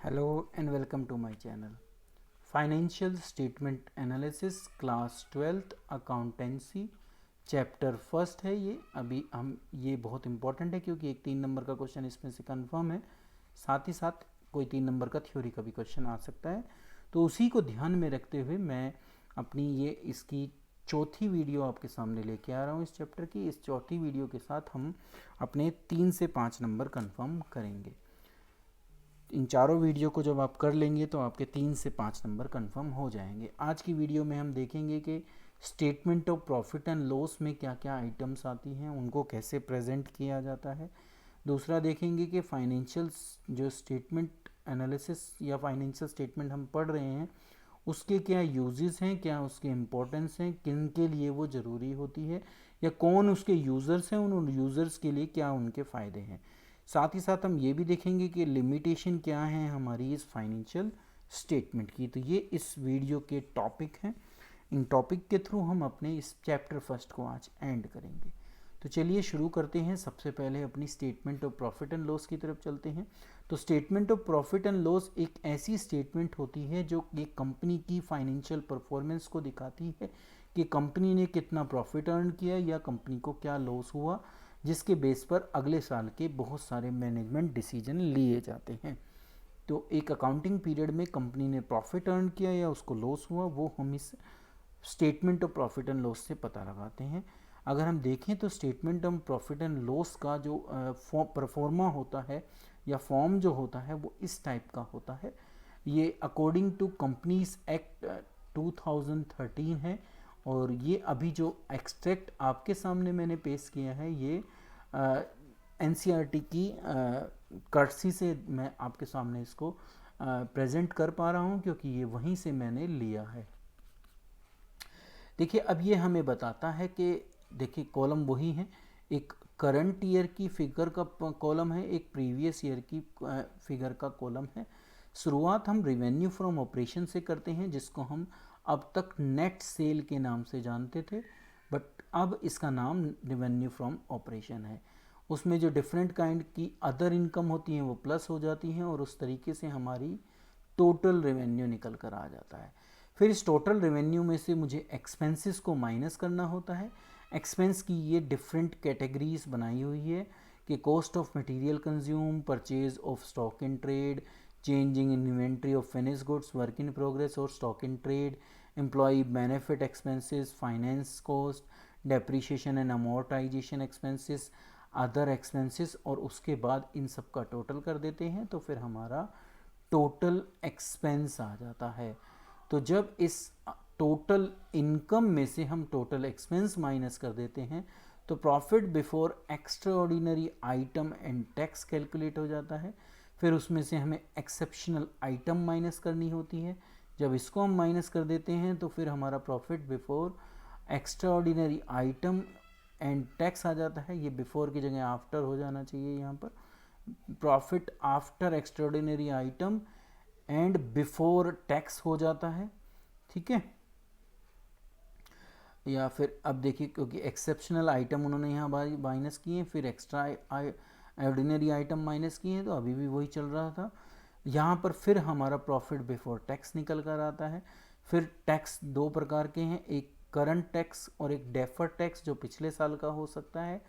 Hello and welcome to my channel. Financial Statement Analysis class 12th accountancy chapter first है ये। अभी हम ये बहुत इंपॉर्टेंट है क्योंकि एक 3 नंबर का क्वेश्चन इसमें से कंफर्म है, साथ ही साथ कोई 3 नंबर का थ्योरी का भी क्वेश्चन आ सकता है। तो उसी को ध्यान में रखते हुए मैं अपनी ये इसकी चौथी वीडियो आपके सामने लेके आ रहा हूँ इस चैप्टर की। इस चौथी वीडियो के साथ हम अपने 3 से 5 नंबर कंफर्म करेंगे। इन चारों वीडियो को जब आप कर लेंगे तो आपके 3 से 5 नंबर कंफर्म हो जाएंगे। आज की वीडियो में हम देखेंगे कि statement of profit and loss में क्या क्या आइटम्स आती हैं, उनको कैसे प्रेजेंट किया जाता है। दूसरा देखेंगे कि फाइनेंशियल जो स्टेटमेंट एनालिसिस या फाइनेंशियल स्टेटमेंट हम पढ़ रहे हैं उसके क्या यूजेस हैं, क्या उसके इम्पोर्टेंस हैं, किन के लिए वो ज़रूरी होती है या कौन उसके यूज़र्स हैं, उन यूज़र्स के लिए क्या उनके फ़ायदे हैं। साथ ही साथ हम ये भी देखेंगे कि लिमिटेशन क्या है हमारी इस फाइनेंशियल स्टेटमेंट की। तो ये इस वीडियो के टॉपिक हैं। इन टॉपिक के थ्रू हम अपने इस चैप्टर फर्स्ट को आज एंड करेंगे। तो चलिए शुरू करते हैं। सबसे पहले अपनी statement of profit and loss की तरफ चलते हैं। तो statement of profit and loss एक ऐसी स्टेटमेंट होती है जो एक कंपनी की फाइनेंशियल परफॉर्मेंस को दिखाती है कि कंपनी ने कितना प्रॉफिट अर्न किया या कंपनी को क्या लॉस हुआ, जिसके बेस पर अगले साल के बहुत सारे मैनेजमेंट डिसीजन लिए जाते हैं। तो एक अकाउंटिंग पीरियड में कंपनी ने प्रॉफिट अर्न किया या उसको लॉस हुआ, वो हम इस statement of profit and loss से पता लगाते हैं। अगर हम देखें तो statement of profit and loss का जो परफॉर्मा होता है या फॉर्म जो होता है वो इस टाइप का होता है। ये अकॉर्डिंग टू कंपनीज एक्ट 2013 है और ये अभी जो एक्सट्रैक्ट आपके सामने मैंने पेश किया है ये एनसीईआरटी की कर्टसी से मैं आपके सामने इसको प्रेजेंट कर पा रहा हूँ क्योंकि ये वहीं से मैंने लिया है। देखिए अब ये हमें बताता है कि देखिए कॉलम वही है, एक करंट ईयर की फिगर का कॉलम है, एक प्रीवियस ईयर की फिगर का कॉलम है। शुरुआत हम रिवेन्यू फ्रॉम ऑपरेशन से करते हैं जिसको हम अब तक नेट सेल के नाम से जानते थे, बट अब इसका नाम रिवेन्यू फ्रॉम ऑपरेशन है। उसमें जो डिफरेंट काइंड की अदर इनकम होती हैं वो प्लस हो जाती हैं और उस तरीके से हमारी टोटल रेवेन्यू निकल कर आ जाता है। फिर इस टोटल रेवेन्यू में से मुझे एक्सपेंसेस को माइनस करना होता है। एक्सपेंस की ये डिफरेंट कैटेगरीज बनाई हुई है कि cost of material consume, purchase of stock in trade, changing in inventory of finish goods, work in progress और stock in trade, employ benefit expenses, finance cost, depreciation and amortisation expenses, other expenses, और उसके बाद इन सब का total कर देते हैं तो फिर हमारा टोटल एक्सपेंस आ जाता है। तो जब इस टोटल इनकम में से हम टोटल एक्सपेंस माइनस कर देते हैं तो profit before extraordinary item and tax calculate हो जाता है। फिर उसमें से हमें एक्सेप्शनल आइटम माइनस करनी होती है। जब इसको हम माइनस कर देते हैं तो फिर हमारा profit before extraordinary item and tax आ जाता है। ये बिफोर की जगह आफ्टर हो जाना चाहिए यहाँ पर। Profit after extraordinary item and before tax हो जाता है, ठीक है। या फिर अब देखिए क्योंकि एक्सेप्शनल आइटम उन्होंने यहाँ माइनस किए, फिर एक्स्ट्रा ऑर्डिनरी आइटम माइनस किए हैं, तो अभी भी वही चल रहा था। यहाँ पर फिर हमारा प्रॉफिट बिफोर टैक्स निकल कर आता है। फिर टैक्स दो प्रकार के हैं, एक करंट टैक्स और एक डेफर्ड टैक्स जो पिछले साल का हो सकता है।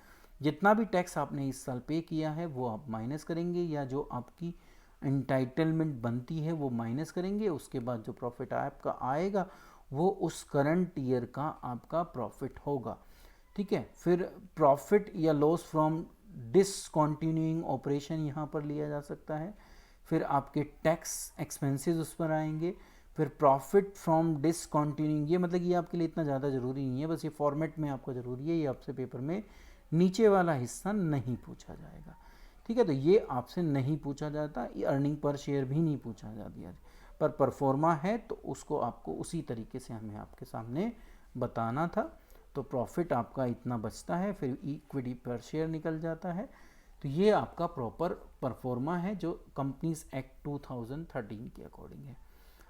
जितना भी टैक्स आपने इस साल पे किया है वो आप माइनस करेंगे या जो आपकी एंटाइटलमेंट बनती है वो माइनस करेंगे। उसके बाद जो प्रॉफिट आपका आएगा वो उस करंट ईयर का आपका प्रॉफिट होगा, ठीक है। फिर प्रॉफिट या लॉस फ्रॉम डिसकंटिन्यूइंग ऑपरेशन यहाँ पर लिया जा सकता है। फिर आपके टैक्स एक्सपेंसेस उस पर आएंगे। फिर प्रॉफिट फ्रॉम डिसकंटिन्यूइंग, ये मतलब ये आपके लिए इतना ज़्यादा ज़रूरी नहीं है, बस ये फॉर्मेट में आपका ज़रूरी है, ये आपसे पेपर में नीचे वाला हिस्सा नहीं पूछा जाएगा, ठीक है। तो ये आपसे नहीं पूछा जाता, ये अर्निंग पर शेयर भी नहीं पूछा जाता, पर परफॉर्मा है तो उसको आपको उसी तरीके से हमें आपके सामने बताना था। तो प्रॉफिट आपका इतना बचता है, फिर इक्विटी पर शेयर निकल जाता है। तो ये आपका प्रॉपर परफॉर्मा है जो कंपनीज एक्ट 2013 के अकॉर्डिंग है।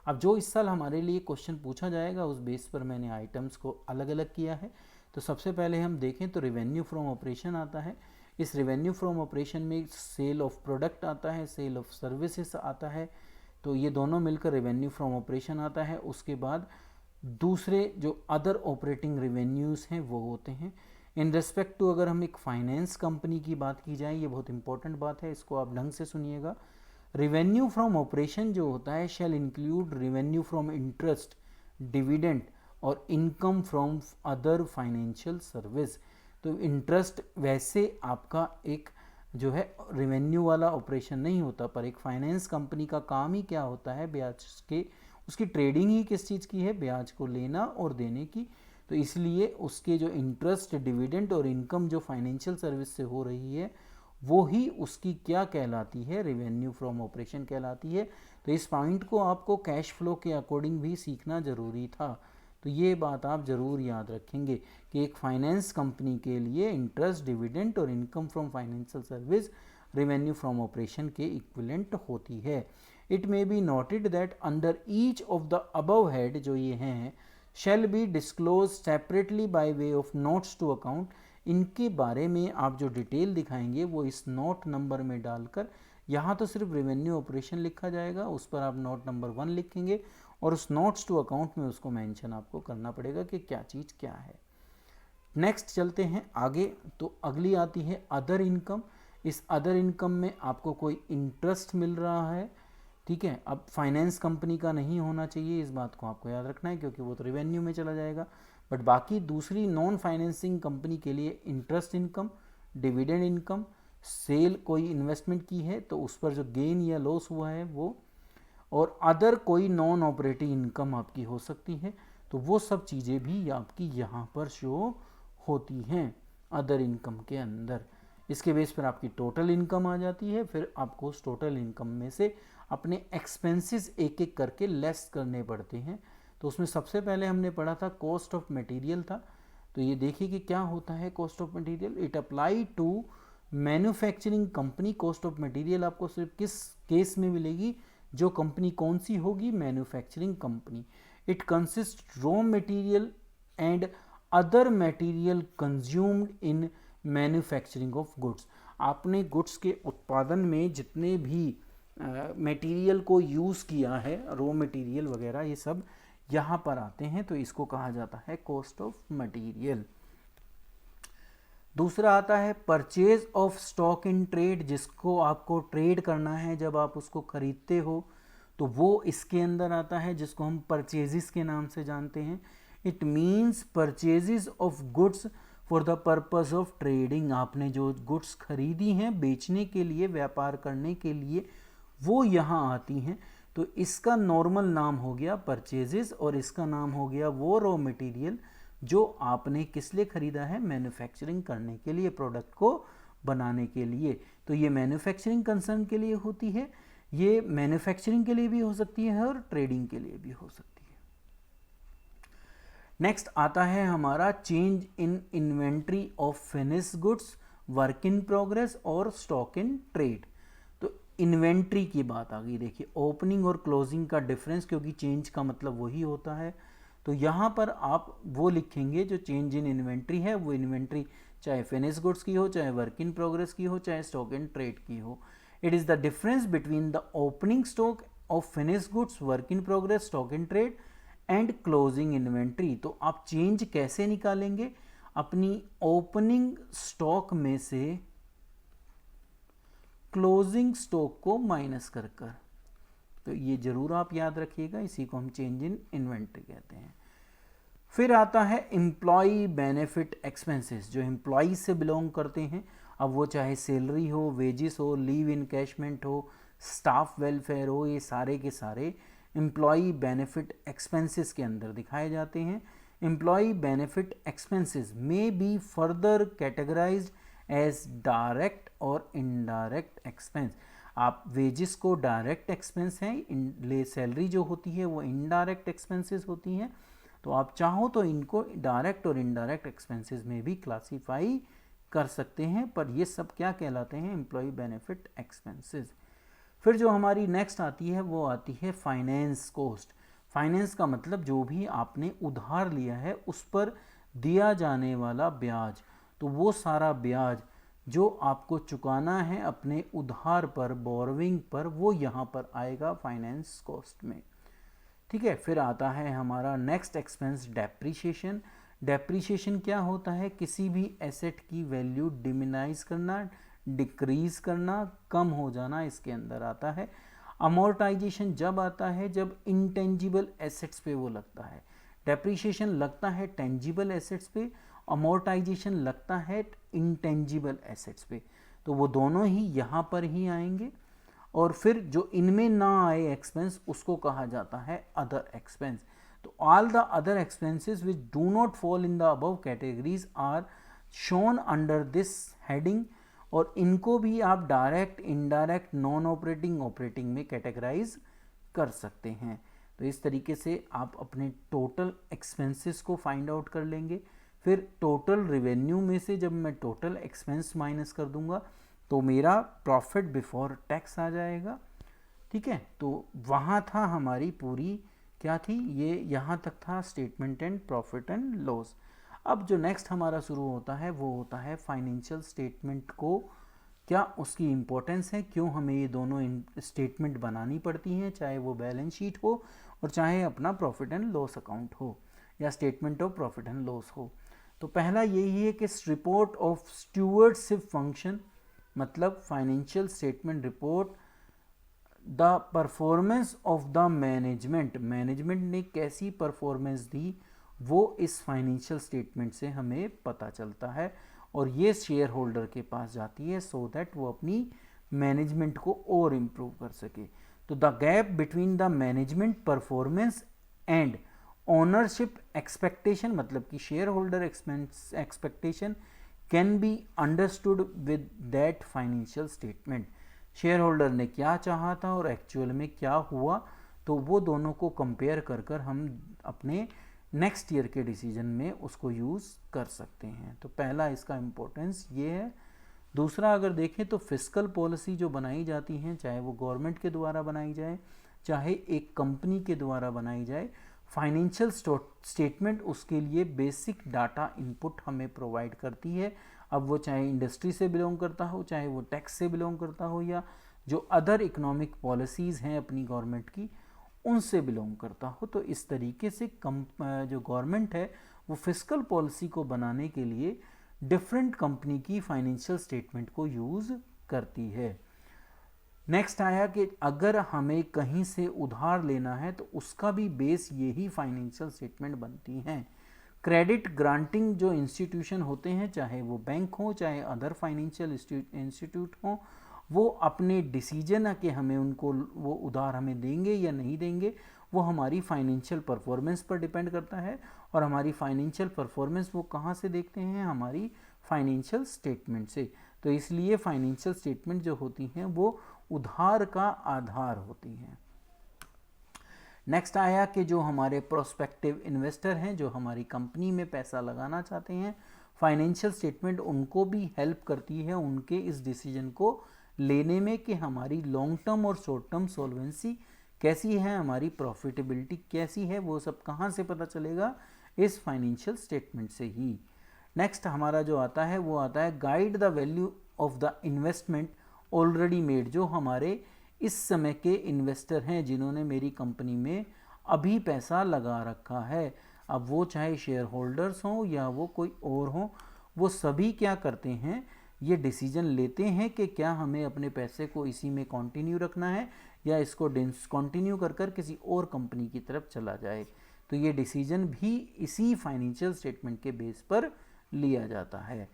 अब जो इस साल हमारे लिए क्वेश्चन पूछा जाएगा उस बेस पर मैंने आइटम्स को अलग अलग किया है। तो सबसे पहले हम देखें तो रेवेन्यू फ्रॉम ऑपरेशन आता है। इस रेवेन्यू फ्रॉम ऑपरेशन में सेल ऑफ प्रोडक्ट आता है, सेल ऑफ सर्विसेज आता है, तो ये दोनों मिलकर रेवेन्यू फ्रॉम ऑपरेशन आता है। उसके बाद दूसरे जो अदर ऑपरेटिंग रेवेन्यूज़ हैं वो होते हैं। इन रिस्पेक्ट टू अगर हम एक फाइनेंस कंपनी की बात की जाए, ये बहुत इंपॉर्टेंट बात है, इसको आप ढंग से सुनिएगा। रेवेन्यू फ्रॉम ऑपरेशन जो होता है shall include revenue from interest, dividend और income from other financial service. तो इंटरेस्ट वैसे आपका एक जो है रेवेन्यू वाला ऑपरेशन नहीं होता, पर एक फाइनेंस कंपनी का काम ही क्या होता है, ब्याज के, उसकी ट्रेडिंग ही किस चीज़ की है, ब्याज को लेना और देने की। तो इसलिए उसके जो इंटरेस्ट, डिविडेंड और इनकम जो फाइनेंशियल सर्विस से हो रही है वो ही उसकी क्या कहलाती है, रेवेन्यू फ्रॉम ऑपरेशन कहलाती है। तो इस पॉइंट को आपको कैश फ्लो के अकॉर्डिंग भी सीखना ज़रूरी था। तो ये बात आप ज़रूर याद रखेंगे कि एक फाइनेंस कंपनी के लिए इंटरेस्ट, डिविडेंड और income from financial service revenue from operation के इक्विवेलेंट होती है। It may be noted that under each of the above head जो ये हैं shall be disclose separately by way of notes to account. इनके बारे में आप जो डिटेल दिखाएंगे वो इस नोट नंबर में डालकर, यहाँ तो सिर्फ रेवेन्यू ऑपरेशन लिखा जाएगा, उस पर आप नोट नंबर 1 लिखेंगे और उस नोट्स टू अकाउंट में उसको मेंशन आपको करना पड़ेगा कि क्या चीज़ क्या है। नेक्स्ट चलते हैं आगे। तो अगली आती है अदर इनकम। इस अदर इनकम में आपको कोई इंटरेस्ट मिल रहा है, ठीक है। अब फाइनेंस कंपनी का नहीं होना चाहिए, इस बात को आपको याद रखना है क्योंकि वो तो रेवेन्यू में चला जाएगा। बट बाकी दूसरी नॉन फाइनेंसिंग कंपनी के लिए interest income, dividend income, sale कोई इन्वेस्टमेंट की है तो उस पर जो गेन या लॉस हुआ है वो, और अदर कोई नॉन ऑपरेटिंग इनकम आपकी हो सकती है। तो वो सब चीज़ें भी आपकी यहाँ पर शो होती हैं अदर इनकम के अंदर। इसके बेस पर आपकी टोटल इनकम आ जाती है। फिर आपको उस टोटल इनकम में से अपने एक्सपेंसेस एक एक करके लेस करने पड़ते हैं। तो उसमें सबसे पहले हमने पढ़ा था कॉस्ट ऑफ मटेरियल था। तो ये देखिए कि क्या होता है cost of material. It apply to manufacturing company. Cost of material आपको सिर्फ किस केस में मिलेगी, जो कंपनी कौन सी होगी, manufacturing company. It consist raw material and other material consumed in manufacturing of goods. आपने गुड्स के उत्पादन में जितने भी मटेरियल को यूज़ किया है, रॉ मटेरियल वगैरह, ये सब यहाँ पर आते हैं। तो इसको कहा जाता है कॉस्ट ऑफ मटेरियल। दूसरा आता है purchase of stock in trade, जिसको आपको ट्रेड करना है, जब आप उसको खरीदते हो तो वो इसके अंदर आता है, जिसको हम परचेजेस के नाम से जानते हैं। It means purchases of goods for the purpose of trading. आपने जो गुड्स खरीदी हैं बेचने के लिए, व्यापार करने के लिए, वो यहाँ आती हैं। तो इसका नॉर्मल नाम हो गया परचेजेस और इसका नाम हो गया वो रॉ मटेरियल जो आपने किस लिए खरीदा है, मैन्युफैक्चरिंग करने के लिए, प्रोडक्ट को बनाने के लिए। तो ये मैन्युफैक्चरिंग कंसर्न के लिए होती है, ये मैन्युफैक्चरिंग के लिए भी हो सकती है और ट्रेडिंग के लिए भी हो सकती है। नेक्स्ट आता है हमारा change in inventory of finished goods, work in progress और स्टॉक इन ट्रेड। तो इन्वेंट्री की बात आ गई। देखिए ओपनिंग और क्लोजिंग का डिफरेंस, क्योंकि चेंज का मतलब वही होता है। तो यहाँ पर आप वो लिखेंगे जो चेंज इन इन्वेंट्री है, वो इन्वेंट्री चाहे फिनिश गुड्स की हो, चाहे वर्क इन प्रोग्रेस की हो, चाहे स्टॉक इन ट्रेड की हो। It is the difference between the opening stock of finish goods, work in progress, stock in trade and closing inventory. तो आप चेंज कैसे निकालेंगे, अपनी ओपनिंग स्टॉक में से क्लोजिंग स्टॉक को माइनस कर कर। तो ये जरूर आप याद रखिएगा, इसी को हम चेंज इन इन्वेंट्री कहते हैं। फिर आता है एम्प्लॉई बेनिफिट एक्सपेंसेस, जो एम्प्लॉई से बिलोंग करते हैं। अब वो चाहे सैलरी हो, वेजेस हो, लीव इनकैशमेंट हो, स्टाफ वेलफेयर हो, ये सारे के सारे एम्प्लॉई बेनिफिट एक्सपेंसेस के अंदर दिखाए जाते हैं। Employee benefit expenses may be further categorised as direct और इनडायरेक्ट एक्सपेंस। आप वेजेस को डायरेक्ट एक्सपेंस हैं, सैलरी जो होती है वो इनडायरेक्ट एक्सपेंसेस होती हैं। तो आप चाहो तो इनको डायरेक्ट और इनडायरेक्ट एक्सपेंसेस में भी क्लासीफाई कर सकते हैं, पर ये सब क्या कहलाते हैं, एम्प्लॉय बेनिफिट एक्सपेंसेस। फिर जो हमारी नेक्स्ट आती है वो आती है फाइनेंस कॉस्ट। फाइनेंस का मतलब जो भी आपने उधार लिया है उस पर दिया जाने वाला ब्याज। तो वो सारा ब्याज जो आपको चुकाना है अपने उधार पर, बोरोइंग पर, वो यहाँ पर आएगा फाइनेंस कॉस्ट में। ठीक है, फिर आता है हमारा नेक्स्ट एक्सपेंस डेप्रीशिएशन। डेप्रीशिएशन क्या होता है? किसी भी एसेट की वैल्यू डिमिनाइज करना, डिक्रीज करना, कम हो जाना, इसके अंदर आता है। अमोर्टाइजेशन जब आता है जब इंटेंजिबल एसेट्स पे वो लगता है। डेप्रीशिएशन लगता है टेंजिबल एसेट्स पे, अमोर्टाइजेशन लगता है इंटेंजिबल एसेट्स पे, तो वो दोनों ही यहाँ पर ही आएंगे। और फिर जो इनमें ना आए एक्सपेंस उसको कहा जाता है अदर एक्सपेंस। तो all the other expenses which do not fall in the above categories are shown under this heading, और इनको भी आप direct, indirect, non operating, operating में कैटेगराइज कर सकते हैं। तो इस तरीके से आप अपने टोटल एक्सपेंसेस को फाइंड आउट कर लेंगे। फिर टोटल रेवेन्यू में से जब मैं टोटल एक्सपेंस माइनस कर दूंगा तो मेरा प्रॉफिट बिफोर टैक्स आ जाएगा। ठीक है, तो वहाँ था हमारी पूरी क्या थी, ये यहाँ तक था statement and profit and loss. अब जो नेक्स्ट हमारा शुरू होता है वो होता है फाइनेंशियल स्टेटमेंट को क्या उसकी इम्पोर्टेंस है, क्यों हमें ये दोनों स्टेटमेंट बनानी पड़ती हैं, चाहे वो बैलेंस शीट हो और चाहे अपना प्रॉफिट एंड लॉस अकाउंट हो या statement of profit and loss हो। तो पहला यही है कि रिपोर्ट ऑफ स्टूवर्डशिप फंक्शन, मतलब financial statement report the performance of the management, management ने कैसी परफॉर्मेंस दी वो इस फाइनेंशियल स्टेटमेंट से हमें पता चलता है, और ये शेयर होल्डर के पास जाती है सो दैट वो अपनी मैनेजमेंट को और इम्प्रूव कर सके। तो the gap between the management performance and ownership expectation, मतलब कि share holder expectation can be understood with that financial statement. Share holder ने क्या चाहा था और एक्चुअल में क्या हुआ, तो वो दोनों को कंपेयर कर कर हम अपने नेक्स्ट ईयर के डिसीजन में उसको यूज़ कर सकते हैं। तो पहला इसका इम्पोर्टेंस ये है। दूसरा अगर देखें तो फिस्कल पॉलिसी जो बनाई जाती हैं, चाहे वो गवर्नमेंट के द्वारा बनाई जाए चाहे एक कंपनी के द्वारा बनाई जाए, फाइनेंशियल स्टेटमेंट उसके लिए बेसिक डाटा इनपुट हमें प्रोवाइड करती है। अब वो चाहे इंडस्ट्री से बिलोंग करता हो, चाहे वो टैक्स से बिलोंग करता हो, या जो अदर इकोनॉमिक पॉलिसीज़ हैं अपनी गवर्नमेंट की उनसे बिलोंग करता हो। तो इस तरीके से जो गवर्नमेंट है वो फिस्कल पॉलिसी को बनाने के लिए डिफरेंट कंपनी की फाइनेंशियल स्टेटमेंट को यूज़ करती है। नेक्स्ट आया कि अगर हमें कहीं से उधार लेना है तो उसका भी बेस यही फाइनेंशियल स्टेटमेंट बनती हैं। क्रेडिट ग्रांटिंग जो इंस्टीट्यूशन होते हैं, चाहे वो बैंक हो चाहे अदर फाइनेंशियल इंस्टीट्यूट हो, वो अपने डिसीजन है कि हमें उनको वो उधार हमें देंगे या नहीं देंगे, वो हमारी फाइनेंशियल परफॉर्मेंस पर डिपेंड करता है। और हमारी फाइनेंशियल परफॉर्मेंस वो कहाँ से देखते हैं, हमारी फाइनेंशियल स्टेटमेंट से। तो इसलिए फाइनेंशियल स्टेटमेंट जो होती हैं वो उधार का आधार होती हैं। नेक्स्ट आया कि जो हमारे प्रोस्पेक्टिव इन्वेस्टर हैं, जो हमारी कंपनी में पैसा लगाना चाहते हैं, फाइनेंशियल स्टेटमेंट उनको भी हेल्प करती है उनके इस डिसीजन को लेने में कि हमारी लॉन्ग टर्म और शॉर्ट टर्म सॉल्वेंसी कैसी है, हमारी प्रॉफिटेबिलिटी कैसी है, वो सब कहाँ से पता चलेगा, इस फाइनेंशियल स्टेटमेंट से ही। नेक्स्ट हमारा जो आता है वो आता है guide the value of the investment already made. जो हमारे इस समय के इन्वेस्टर हैं जिन्होंने मेरी कंपनी में अभी पैसा लगा रखा है, अब वो चाहे शेयर होल्डर्स हों या वो कोई और हों, वो सभी क्या करते हैं, ये डिसीजन लेते हैं कि क्या हमें अपने पैसे को इसी में कंटिन्यू रखना है या इसको डिसकंटिन्यू कर कर किसी और कंपनी की तरफ चला जाए। तो ये डिसीजन भी इसी फाइनेंशियल स्टेटमेंट के बेस पर लिया जाता है।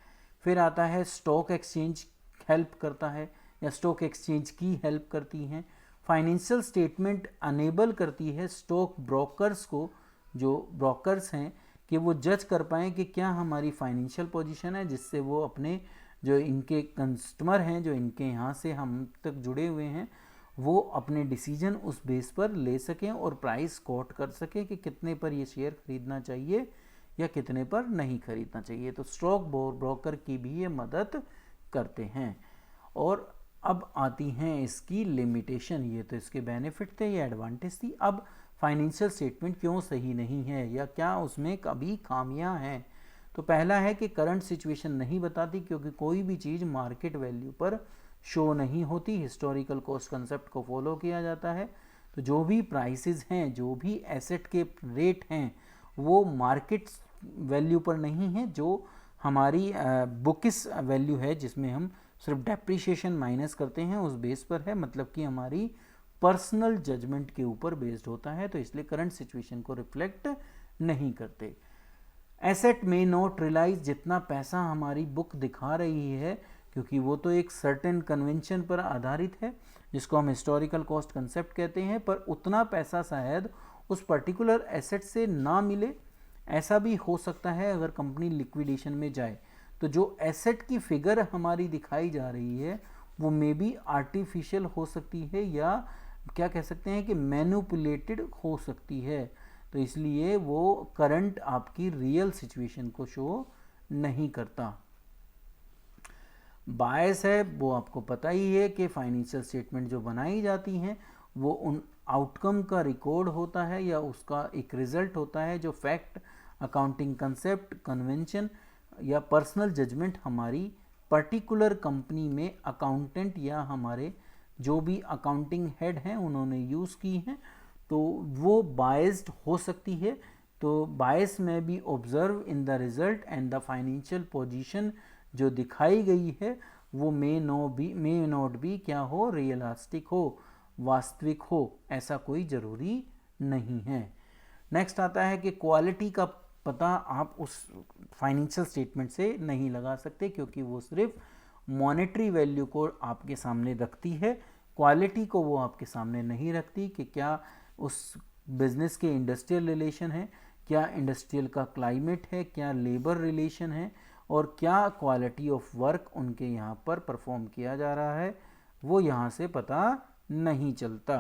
फिर आता है स्टॉक एक्सचेंज हेल्प करता है या स्टॉक एक्सचेंज की हेल्प करती हैं। फाइनेंशियल स्टेटमेंट अनेबल करती है स्टॉक ब्रोकर्स को, जो ब्रोकर्स हैं, कि वो जज कर पाएँ कि क्या हमारी फाइनेंशियल पोजीशन है जिससे वो अपने जो इनके कस्टमर हैं, जो इनके यहाँ से हम तक जुड़े हुए हैं, वो अपने डिसीजन उस बेस पर ले सकें और प्राइस कोट कर सकें कि कितने पर ये शेयर खरीदना चाहिए या कितने पर नहीं खरीदना चाहिए। तो स्टॉक ब्रोकर की भी ये मदद करते हैं। और अब आती हैं इसकी लिमिटेशन। ये तो इसके बेनिफिट थे, ये एडवांटेज थी। अब फाइनेंशियल स्टेटमेंट क्यों सही नहीं है या क्या उसमें कभी खामियां हैं, तो पहला है कि करंट सिचुएशन नहीं बताती, क्योंकि कोई भी चीज़ मार्केट वैल्यू पर शो नहीं होती, हिस्टोरिकल कॉस्ट कंसेप्ट को फॉलो किया जाता है। तो जो भी प्राइसेस हैं, जो भी एसेट के रेट हैं, वो मार्केट वैल्यू पर नहीं है, जो हमारी बुकिस वैल्यू है जिसमें हम सिर्फ डेप्रिसिएशन माइनस करते हैं, उस बेस पर है, मतलब कि हमारी पर्सनल जजमेंट के ऊपर बेस्ड होता है। तो इसलिए करंट सिचुएशन को रिफ्लेक्ट नहीं करते। एसेट में नॉट रियलाइज, जितना पैसा हमारी बुक दिखा रही है, क्योंकि वो तो एक सर्टेन कन्वेंशन पर आधारित है जिसको हम हिस्टोरिकल कॉस्ट कंसेप्ट कहते हैं, पर उतना पैसा शायद उस पर्टिकुलर एसेट से ना मिले। ऐसा भी हो सकता है अगर कंपनी लिक्विडेशन में जाए, तो जो एसेट की फिगर हमारी दिखाई जा रही है वो मे बी आर्टिफिशियल हो सकती है, या क्या कह सकते हैं कि मैनिपुलेटेड हो सकती है। तो इसलिए वो करंट आपकी रियल सिचुएशन को शो नहीं करता। बायस है, वो आपको पता ही है कि फाइनेंशियल स्टेटमेंट जो बनाई जाती हैं वो उन आउटकम का रिकॉर्ड होता है या उसका एक रिजल्ट होता है जो फैक्ट, अकाउंटिंग कंसेप्ट, कन्वेंशन या पर्सनल जजमेंट हमारी पर्टिकुलर कंपनी में अकाउंटेंट या हमारे जो भी अकाउंटिंग हेड हैं उन्होंने यूज़ की हैं, तो वो बायस्ड हो सकती है। तो बायस में भी observe in the result and the financial position जो दिखाई गई है वो मे नॉट बी क्या हो, रियलिस्टिक हो, वास्तविक हो, ऐसा कोई ज़रूरी नहीं है। नेक्स्ट आता है कि क्वालिटी का पता आप उस फाइनेंशियल स्टेटमेंट से नहीं लगा सकते, क्योंकि वो सिर्फ मॉनेटरी वैल्यू को आपके सामने रखती है, क्वालिटी को वो आपके सामने नहीं रखती कि क्या उस बिजनेस के इंडस्ट्रियल रिलेशन है, क्या इंडस्ट्रियल का क्लाइमेट है, क्या लेबर रिलेशन है, और क्या क्वालिटी ऑफ वर्क उनके यहाँ पर परफॉर्म किया जा रहा है, वो यहाँ से पता नहीं चलता।